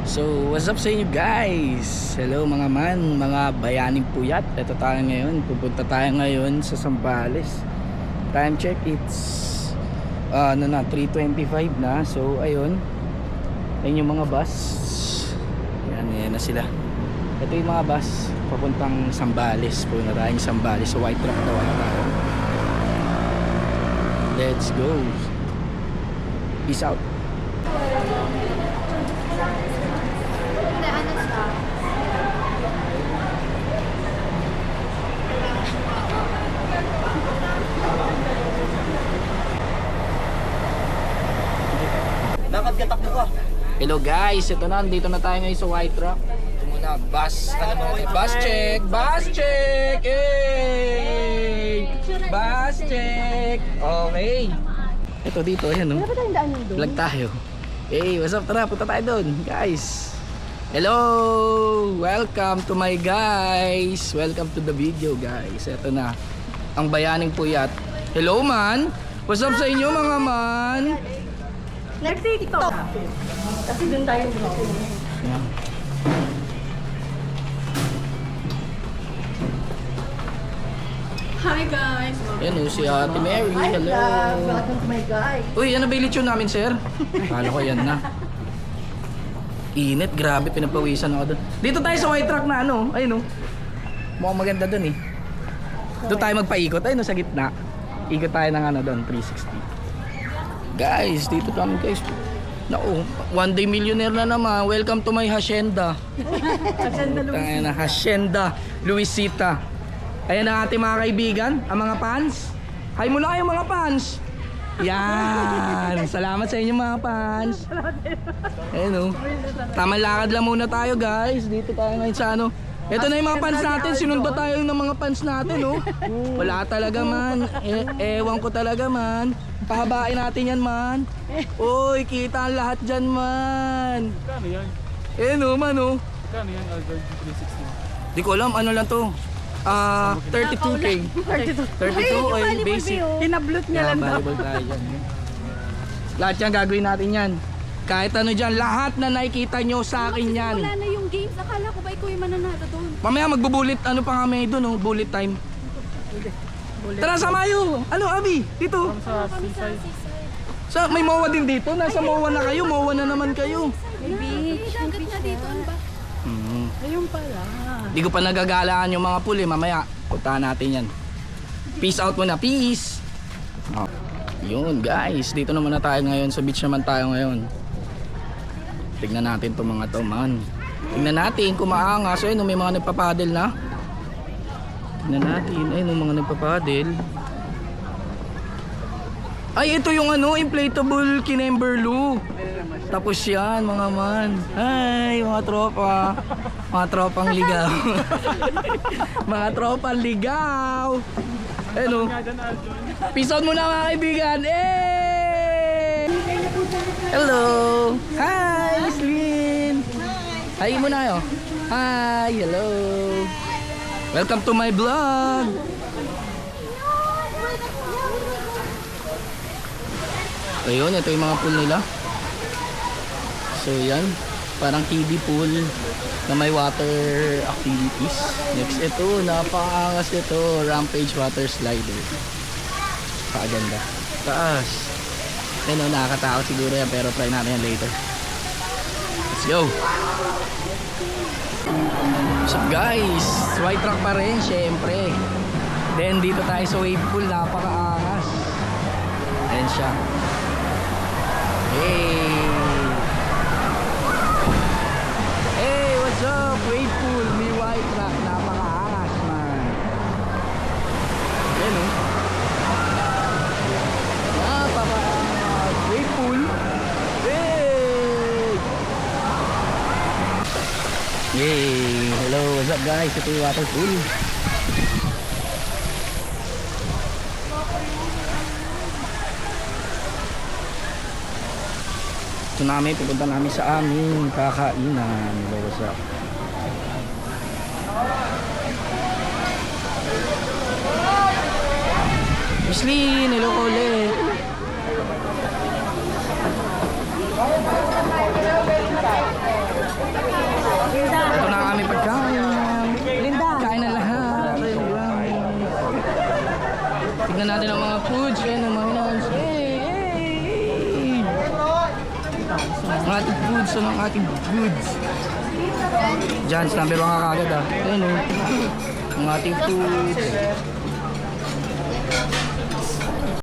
So, what's up sa inyo guys? Hello mga man, mga bayaning puyat. Ito tayo ngayon, pupunta tayo ngayon sa Zambales. Time check, it's 3:25 na. So, ayun. Ayun yung mga bus. Yan na sila. Ito yung mga bus papuntang Zambales. Pupunta tayong Zambales. So, white truck daw tayo. Let's go. Peace out. Hello guys, ito na, dito na tayo ngayon sa white truck. Ito muna, bus, ano mo natin? Bus check! Bus check! Hey! Bus check! Okay. Ito dito, ayan o. Vlog tayo. Hey, what's up? Tara, punta tayo doon, guys. Hello! Welcome to my guys. Welcome to the video, guys. Ito na, ang bayaning puyat. Hello man! What's up sa inyo mga man? Nag-TikTok. Kasi doon tayo bro. Yeah. Hi guys! Yan o, si Ate Mary. Hello. Welcome to my guys. Uy, ano ba yung lechon namin, sir? Kala ko yan na. Init, grabe, pinapawisan ako doon. Dito tayo sa white truck na ano, ayun o. Mukhang maganda doon eh. Doon tayo magpaikot, ayun o, sa gitna. Ikot tayo ng ano doon, 360. Guys, dito kami guys. Naku, one day millionaire na naman. Welcome to my hacienda. Hacienda Luisita. Ayan ang ating mga kaibigan, ang mga fans. Hi muna kayo mga fans. Yan. Salamat sa inyo mga fans. Ayan o. Tamang lakad lang muna tayo guys. Dito tayo ngayon sa ano. Ito na yung mga fans natin. Sinundo tayo ng mga fans natin oh. Wala talaga man. Ewan ko talaga man. Pahabain natin yan man. Uy, kita ang lahat dyan man. Kano yan? No man oh. Kano yan, Albert 360? Di ko alam, ano lang to. 32k. 32 oil basic. Hinablot niya lang daw. Variable tayo dyan. Lahat yan gagawin natin yan. Kahit ano dyan, lahat na nakikita nyo sa akin yan. Wala na yung games. Akala ko ba ikaw yung mananalo doon? Mamaya magbubulit, ano pa nga may doon oh, bullet time. Tara samayo. Ano Abi? Dito. Sa Kami sa seaside. Sa may MOA din dito. Nasa MOA na kayo. MOA na naman kayo. May dagat na dito. Ano ba? Ayun pala. Di ko pa nagagalaan yung mga pool eh. Mamaya, puntahan natin yan. Peace out muna. Peace! Oh. Yun guys. Dito naman na tayo ngayon. Sa beach naman tayo ngayon. Tignan natin itong mga to man. Tignan natin kung maangas. Ayun, may mga nagpapadel na. Tignan natin. Ayun, mga nagpapadel. Ay, ito yung ano, inflatable Kinemberlu. Tapos yan, mga man. Ay, mga tropa. Mga tropang ligaw. Mga tropang ligaw. Hello. Peace out muna mga kaibigan. Hey! Hello. Hi, Slin. Hi muna kayo. Hi, hello. Welcome to my vlog. Ayun, ito yung mga pool nila. So yan, parang kiddie pool na may water activities. Next ito, napakaangas ito, Rampage water slider. Pakaganda. Taas. Ayun, nakakatakot siguro yan pero try natin yan later. Let's go. What's up guys? White truck pa rin, syempre. Then dito tayo sa wave pool, napakaangas. Ayan siya. Hey! Hey, what's up? Wave pool, may white rock, napakaangas man. Ayan o. Napakaangas. Wave pool. Hey! Yay! Hello, what's up guys? Ito yung water pool. Ito namin, pupunta namin sa aming kakainan. What's up? Miss Lynn, hello ulit. Tingnan natin ang mga foods. Ayan, ang mga hinahans. Hey! Ang ating foods, ano ang ating foods? Diyan, sinabi ba nga kagad ah. Ayan o. Ang ating foods.